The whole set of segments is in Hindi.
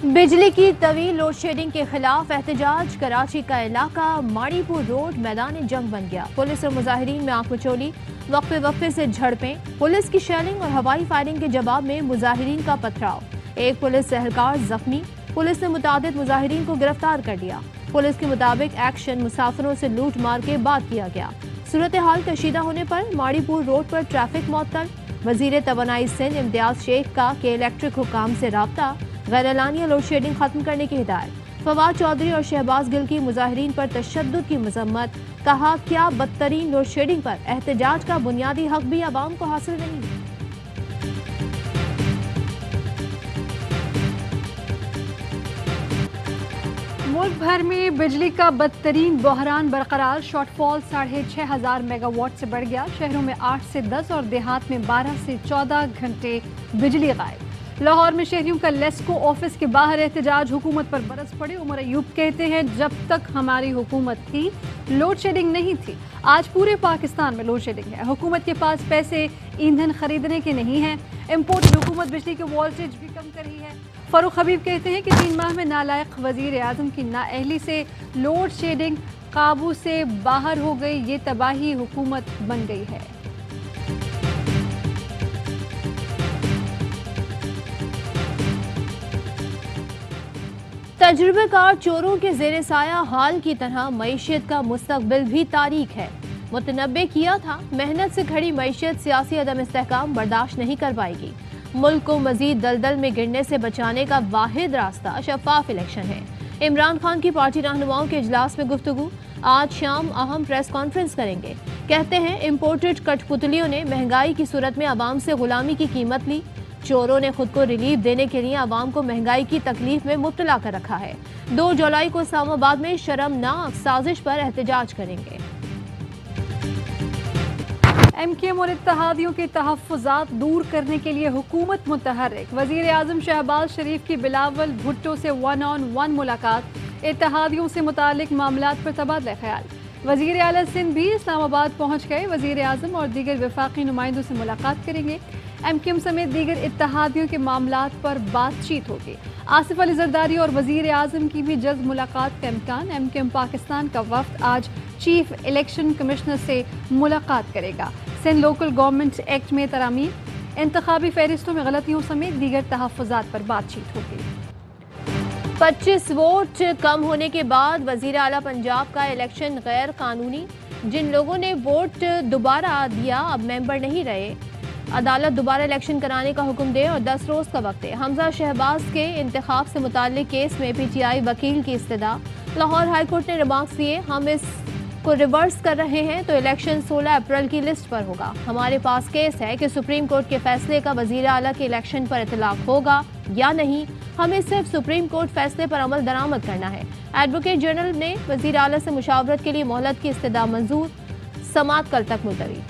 बिजली की तवील लोड शेडिंग के खिलाफ एहतजाज। कराची का इलाका माड़ीपुर रोड मैदान जंग बन गया। पुलिस और मुजाहिरीन में आंखोचोली, वक्फे वक्फे से झड़पें। पुलिस की शेलिंग और हवाई फायरिंग के जवाब में मुजाहिरीन का पथराव। एक पुलिस एहलकार जख्मी। पुलिस ने मुतादिद मुजाहिरीन को गिरफ्तार कर लिया। पुलिस के मुताबिक एक्शन मुसाफिरों से लूट मार के बाद किया गया। सूरत हाल कशीदा होने पर माड़ीपुर रोड पर ट्रैफिक मुअत्तल। वजीर तवानाई सिंध इम्तियाज शेख का के इलेक्ट्रिक हुकाम से राब्ता। गैर एलानिया लोड शेडिंग खत्म करने की हिदायत। फवाद चौधरी और शहबाज गिल की मुजाहिरीन पर तशद्दुद की मजम्मत। कहा, क्या बदतरीन लोड शेडिंग पर एहतजाज का बुनियादी हक भी आवाम को हासिल नहीं। मुल्क भर में बिजली का बदतरीन बहरान बरकरार। शॉर्टफॉल 6,500 मेगावाट से बढ़ गया। शहरों में 8 से 10 और देहात में 12 से 14 घंटे बिजली गायब। लाहौर में शहरियों का लेस्को ऑफिस के बाहर एहतजाज। हुकूमत पर बरस पड़े। उमर अयूब कहते हैं, जब तक हमारी हुकूमत थी लोड शेडिंग नहीं थी। आज पूरे पाकिस्तान में लोड शेडिंग है। हुकूमत के पास पैसे ईंधन खरीदने के नहीं हैं। इम्पोर्टेड हुकूमत बिजली के वोल्टेज भी कम कर रही है। फरूख हबीब कहते हैं कि 3 माह में नालायक वजीर आजम की नाअहली से लोड शेडिंग काबू से बाहर हो गई। ये तबाही हुकूमत बन गई है। तजुर्बेकार चोरों के जेर साया हाल की तरह मईशत का मुस्तकबिल भी तारीख है। मुतनब्बे किया था, मेहनत से खड़ी मईशत सियासी अदम इस्तेहकाम बर्दाश्त नहीं कर पाएगी। मुल्क को मजीद दलदल में गिरने से बचाने का वाहिद रास्ता शफाफ इलेक्शन है। इमरान खान की पार्टी रहनुमाओं के इजलास में गुफ्तगू। आज शाम अहम प्रेस कॉन्फ्रेंस करेंगे। कहते हैं, इम्पोर्टेड कठपुतलियों ने महंगाई की सूरत में आवाम से गुलामी की कीमत ली। चोरों ने खुद को रिलीफ देने के लिए आवाम को महंगाई की तकलीफ में मुब्तला कर रखा है। 2 जुलाई को इस्लामाबाद में शर्मनाक साजिश पर एहतजाज करेंगे। MKM और इत्तेहादियों के तहफ़्फ़ुज़ात दूर करने के लिए हुकूमत मुतहर्रिक। वज़ीर आज़म शहबाज शरीफ की बिलावल भुट्टो से 1-on-1 मुलाकात। इत्तेहादियों से मुतालिक मामलात पर तबादला ख्याल। वज़ीर आला सिंध भी इस्लामाबाद पहुँच गए। वज़ीर आज़म और दीगर वफाकी नुमाइंदों से मुलाकात करेंगे। MKM समेत दीगर इत्तेहादियों के मामलात पर बातचीत होगी। आसिफ अली जरदारी और वज़ीर आज़म की भी जल्द मुलाकात का इम्कान। MKM पाकिस्तान का वफ्द आज चीफ इलेक्शन कमिश्नर से मुलाकात करेगा। सिंध लोकल गवर्नमेंट एक्ट में तरामीम, इंतखाबी फहरिस्तों में गलतियों समेत दीगर तहफ़्फ़ुज़ात पर बातचीत होगी। 25 वोट कम होने के बाद वज़ीर आला पंजाब का इलेक्शन गैर कानूनी। जिन लोगों ने वोट दोबारा दिया अब मेंबर नहीं रहे। अदालत दोबारा इलेक्शन कराने का हुक्म दे और 10 रोज का वक्त है। हमजा शहबाज के इंतखाब से मुताल्लिक केस में PTI वकील की इस्तदा। लाहौर हाईकोर्ट ने रिमार्क्स दिए, हम इस को रिवर्स कर रहे हैं तो इलेक्शन 16 अप्रैल की लिस्ट पर होगा। हमारे पास केस है कि सुप्रीम कोर्ट के फैसले का वज़ीर आला के इलेक्शन पर इतलाक होगा या नहीं। हमें सिर्फ सुप्रीम कोर्ट फैसले पर अमल दरामद करना है। एडवोकेट जनरल ने वज़ीर आला से मुशावरत के लिए मोहलत की इस्तदा मंजूर। समात कल तक मुलतवी।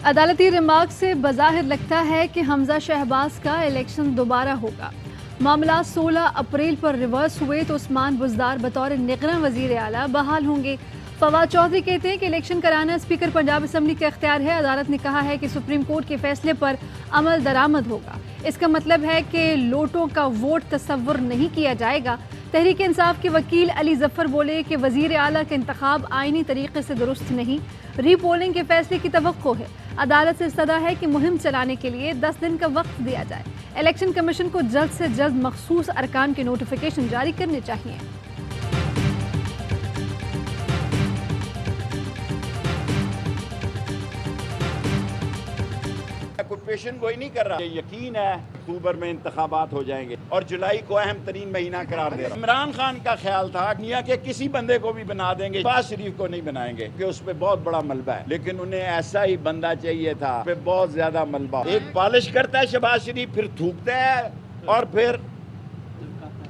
अदालती रिमार्क से बज़ाहिर लगता है कि हमजा शहबाज का इलेक्शन दोबारा होगा। मामला 16 अप्रैल पर रिवर्स हुए तो उस्मान बुज़दार बतौर निगरान वज़ीर आला बहाल होंगे। फवाद चौधरी कहते हैं कि इलेक्शन कराना स्पीकर पंजाब असम्बली का इख्तियार है। अदालत ने कहा है कि सुप्रीम कोर्ट के फैसले पर अमल दरामद होगा। इसका मतलब है कि लोटों का वोट तस्वुर नहीं किया जाएगा। तहरीक इंसाफ के वकील अली जफर बोले कि वज़ीर आला का इंतखाब आईनी तरीके से दुरुस्त नहीं। रीपोलिंग के फैसले की तवक्को है। अदालत से इस्तदा है कि मुहिम चलाने के लिए 10 दिन का वक्त दिया जाए। इलेक्शन कमीशन को जल्द से जल्द मखसूस अरकान के नोटिफिकेशन जारी करने चाहिए। ऑक्यूपेशन कोई नहीं कर रहा। यकीन है अक्टूबर में इंतखाबात हो जाएंगे और जुलाई को अहम तरीन महीना करार दे रहा। इमरान खान का ख्याल था दुनिया के किसी बंदे को भी बना देंगे, शहबाज शरीफ को नहीं बनाएंगे कि उस पर बहुत बड़ा मलबा है। लेकिन उन्हें ऐसा ही बंदा चाहिए था पे बहुत ज्यादा मलबा। एक पॉलिश करता है शहबाज शरीफ, फिर थूकता है और फिर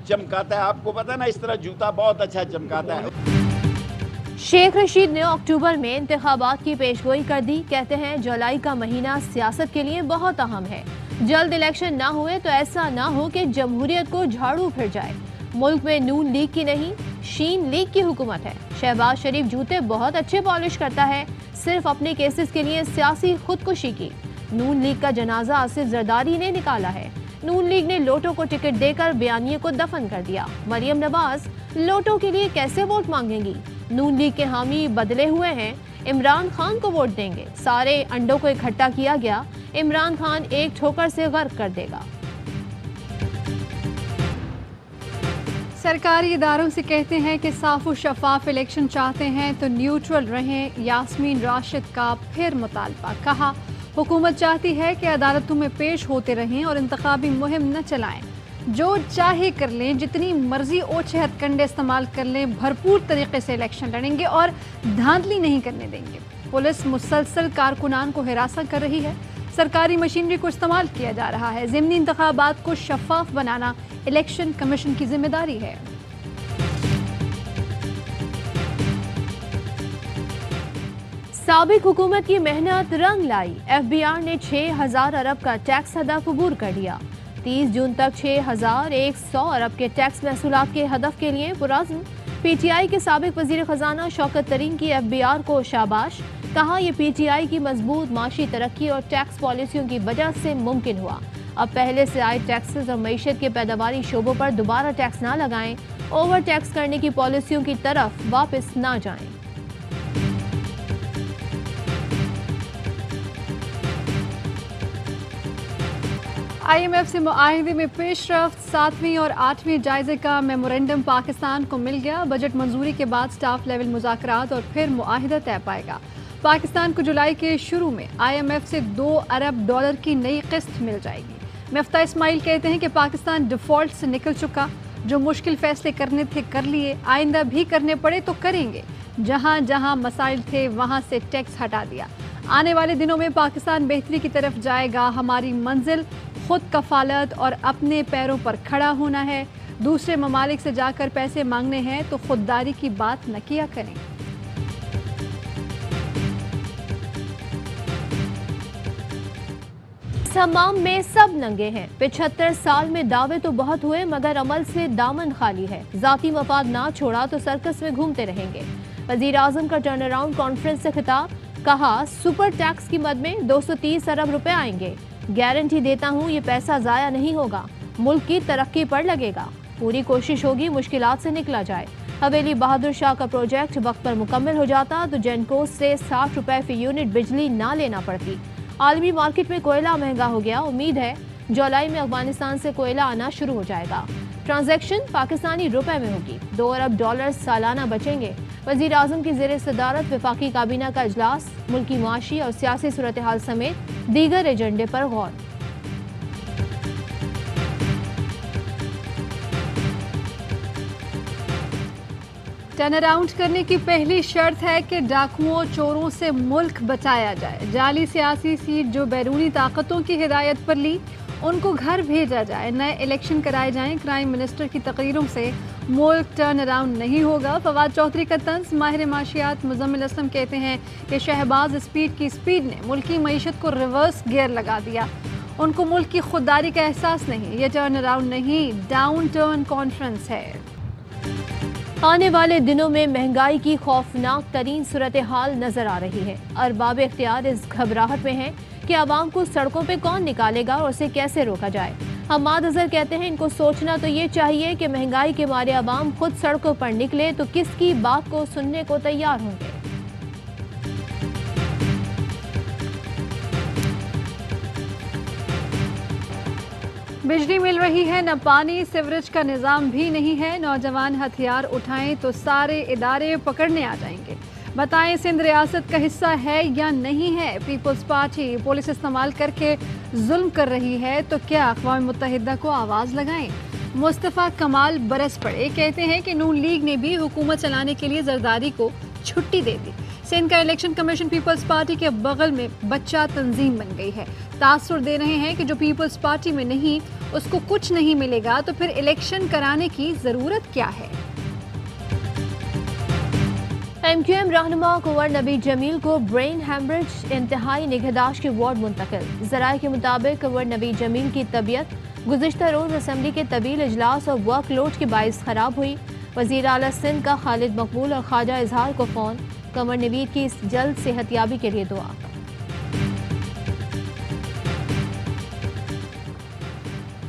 चमकाता है। आपको पता ना, इस तरह जूता बहुत अच्छा चमकाता है। शेख रशीद ने अक्टूबर में इंतखाबात की पेशगोई कर दी। कहते हैं, जुलाई का महीना सियासत के लिए बहुत अहम है। जल्द इलेक्शन ना हुए तो ऐसा ना हो कि जमहूरियत को झाड़ू फिर जाए। मुल्क में नून लीग की नहीं, शीन लीग की हुकूमत है। शहबाज शरीफ जूते बहुत अच्छे पॉलिश करता है, सिर्फ अपने केसेस के लिए सियासी खुदकुशी की। नून लीग का जनाजा आसिफ जरदारी ने निकाला है। नून लीग ने लोटो को टिकट देकर बयानिए को दफन कर दिया। मरियम नवाज लोटो के लिए कैसे वोट मांगेंगी? नून लीग के हामी बदले हुए हैं, इमरान खान को वोट देंगे। सारे अंडों को इकट्ठा किया गया, इमरान खान एक ठोकर से गर्क कर देगा। सरकारी इदारों से कहते हैं कि साफ और शफाफ इलेक्शन चाहते हैं तो न्यूट्रल रहें। यास्मीन राशिद का फिर मुतालबा। कहा, हुकूमत चाहती है कि अदालतों में पेश होते रहें और इंतखाबी मुहिम न चलाएं। जो चाहे कर लें, जितनी मर्जी ओछे हथकंडे इस्तेमाल कर लें, भरपूर तरीके से इलेक्शन लड़ेंगे और धांधली नहीं करने देंगे। पुलिस मुसलसल कारकुनान को हिरासत कर रही है, सरकारी मशीनरी को इस्तेमाल किया जा रहा है। ज़िमनी इंतखाबात को शफाफ बनाना इलेक्शन कमीशन की जिम्मेदारी है। साबिक हुकूमत की मेहनत रंग लाई। FBI ने 6,000 अरब का टैक्स हदफ अबूर कर दिया। 30 जून तक 6,100 अरब के टैक्स महसूलात के हदफ के लिए पुरज़्म। PTI के साबिक वज़ीर ख़जाना शौकत तरीन की FBR को शाबाश। कहा, यह PTI की मजबूत माशी तरक्की और टैक्स पॉलिसियों की वजह से मुमकिन हुआ। अब पहले से आए टैक्सेस और मईशत के पैदावारी शोबों पर दोबारा टैक्स ना लगाएं, ओवर टैक्स करने की पॉलिसियों की तरफ वापस ना जाएं। IMF से मुआहिदे में पेशरफ्त। 7वीं और 8वीं जायजे का मेमोरेंडम पाकिस्तान को मिल गया। बजट मंजूरी के बाद स्टाफ लेवल मुज़ाकरात और फिर मुआहिदा तय पाएगा। पाकिस्तान को जुलाई के शुरू में IMF से $2 अरब की नई किस्त मिल जाएगी। मिफ्ता इस्माइल कहते हैं कि पाकिस्तान डिफॉल्ट से निकल चुका, जो मुश्किल फैसले करने थे कर लिए, आइंदा भी करने पड़े तो करेंगे। जहां जहां मसाइल थे वहां से टैक्स हटा दिया। आने वाले दिनों में पाकिस्तान बेहतरी की तरफ जाएगा। हमारी मंजिल खुद कफालत और अपने पैरों पर खड़ा होना है। दूसरे ममालिक से जाकर पैसे मांगने हैं तो खुददारी की बात न किया करें। हमाम में सब नंगे हैं। 75 साल में दावे तो बहुत हुए मगर अमल से दामन खाली है। जाती मफाद ना छोड़ा तो सर्कस में घूमते रहेंगे। वजीर आजम का टर्न अराउंड कॉन्फ्रेंस से खिताब। कहा, सुपर टैक्स की मद में 230 अरब रुपए आएंगे। गारंटी देता हूँ ये पैसा जाया नहीं होगा, मुल्क की तरक्की पर लगेगा। पूरी कोशिश होगी मुश्किलात से निकला जाए। हवेली बहादुर शाह का प्रोजेक्ट वक्त पर मुकम्मल हो जाता तो जेनको से 60 रुपए फी यूनिट बिजली ना लेना पड़ती। आलमी मार्केट में कोयला महंगा हो गया। उम्मीद है जुलाई में अफगानिस्तान से कोयला आना शुरू हो जाएगा। ट्रांजैक्शन पाकिस्तानी रुपए में होगी। $2 अरब सालाना बचेंगे। वजीर आजम की ज़ेर सदारत वफाकी काबीना का इजलास। मुल्की माशी और सियासी सूरत हाल समेत दीगर एजेंडे पर गौर। टर्न अराउंड करने की पहली शर्त है कि डाकुओं चोरों से मुल्क बचाया जाए। जाली सियासी सीट जो बैरूनी ताकतों की हिदायत पर ली, उनको घर भेजा जाए। नए इलेक्शन कराए जाएं। क्राइम मिनिस्टर की तकरीरों से मुल्क टर्न अराउंड नहीं होगा। फवाद चौधरी का तंज। माहिर माशियात मुजम्मिल असलम कहते हैं कि शहबाज की स्पीड ने मुल्की मईशत को रिवर्स गियर लगा दिया। उनको मुल्क की खुददारी का एहसास नहीं। ये टर्न अराउंड नहीं, डाउन टर्न कॉन्फ्रेंस है। आने वाले दिनों में महंगाई की खौफनाक तरीन सूरत हाल नजर आ रही है। अरबाब इख्तियार इस घबराहट में हैं कि आवाम को सड़कों पे कौन निकालेगा और उसे कैसे रोका जाए। हमाद अजहर कहते हैं, इनको सोचना तो ये चाहिए कि महंगाई के मारे आवाम खुद सड़कों पर निकले तो किसकी बात को सुनने को तैयार होंगे। बिजली मिल रही है न पानी, सीवरेज का निज़ाम भी नहीं है। नौजवान हथियार उठाएं तो सारे इदारे पकड़ने आ जाएंगे। बताएं सिंध रियासत का हिस्सा है या नहीं है। पीपल्स पार्टी पुलिस इस्तेमाल करके जुल्म कर रही है तो क्या अक़वाम मुत्तहिदा को आवाज़ लगाएं। मुस्तफ़ा कमाल बरस पड़े। कहते हैं कि नून लीग ने भी हुकूमत चलाने के लिए जरदारी को छुट्टी दे दी। सिंध का इलेक्शन कमीशन पीपल्स पार्टी के बगल में बच्चा तंजीम बन गई है। तासुर दे रहे हैं कि जो पीपल्स पार्टी में नहीं उसको कुछ नहीं मिलेगा, तो फिर इलेक्शन कराने की जरूरत क्या है। MQM रहनुमा कुंवर नबी जमील को ब्रेन हैमरेज इंतहाई निगहदाश्त के वार्ड मुंतकिल। ज़राए के मुताबिक कुंवर नबी जमील की तबीयत गुज़िश्ता रोज़ असम्बली के तवील इजलास और वर्कलोड के बाइस खराब हुई। वज़ीर आला सिंध का खालिद मकबूल और ख्वाजा इजहार को फ़ोन, कमर नवीद की जल्द सेहतियाबी के लिए दुआ।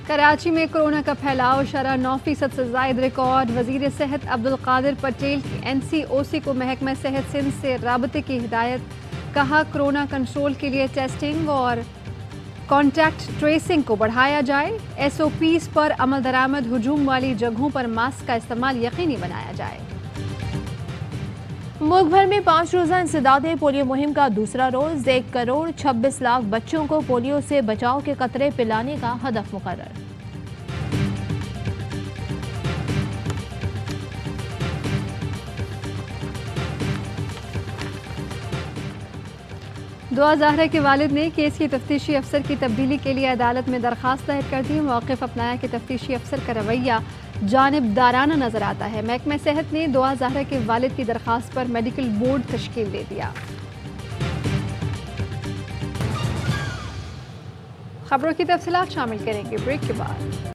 कराची में कोरोना का फैलाव शरह 9% से जायद रिकॉर्ड। वज़ीर सेहत अब्दुल कादिर पटेल की NCOC को महकमा सेहत सिंध से राबते की हिदायत। कहा कोरोना कंट्रोल के लिए टेस्टिंग और कॉन्टैक्ट ट्रेसिंग को बढ़ाया जाए। SOPs पर अमल दरामद, हुजूम वाली जगहों पर मास्क का इस्तेमाल यकीनी बनाया जाए। मुल्क भर में 5 रोज़ा इंसदादे पोलियो मुहिम का दूसरा रोज़ 1 करोड़ 26 लाख बच्चों को पोलियो से बचाव के कतरे पिलाने का हदफ मुकर्रर। दुआ ज़ाहरा के वालिद ने केस की तफ्तीशी अफसर की तब्दीली के लिए अदालत में दरख्वास्त दायर कर दी। मौक़िफ़ अपनाया कि तफ्तीशी अफसर का रवैया जानिबदाराना नजर आता है। महकमा सेहत ने दुआ ज़ाहरा के वालिद की दरख्वास्त पर मेडिकल बोर्ड तश्कील दे दिया। खबरों की तफसीलात शामिल करेंगे ब्रेक के बाद।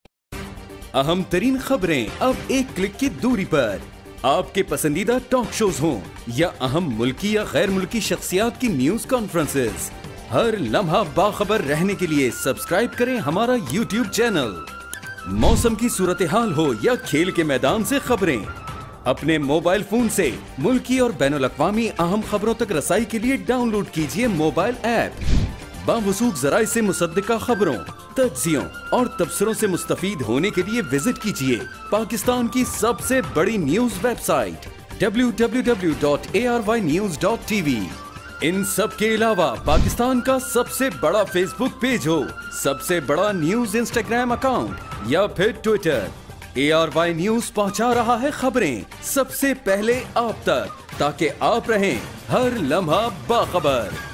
अहम तरीन खबरें अब एक क्लिक की दूरी पर। आपके पसंदीदा टॉक शोज हों या अहम मुल्की या गैर मुल्की शख्सियात की न्यूज कॉन्फ्रेंसेस, हर लम्हा बाखबर रहने के लिए सब्सक्राइब करें हमारा YouTube चैनल। मौसम की सूरत हाल हो या खेल के मैदान से खबरें, अपने मोबाइल फोन से मुल्की और बैनुल अक़वामी अहम खबरों तक रसाई के लिए डाउनलोड कीजिए मोबाइल ऐप। बावसूख ज़राए से मुसद्दिका खबरों, तज्ज़ियों और तबसरों से मुस्तफ़ीद होने के लिए विजिट कीजिए पाकिस्तान की सबसे बड़ी न्यूज वेबसाइट www.arYnews.tv। इन सब के अलावा पाकिस्तान का सबसे बड़ा फेसबुक पेज हो, सबसे बड़ा न्यूज इंस्टाग्राम अकाउंट या फिर ट्विटर, ARY न्यूज पहुंचा रहा है खबरें सबसे पहले आप तक, ताकि आप रहें हर लम्हा बाखबर।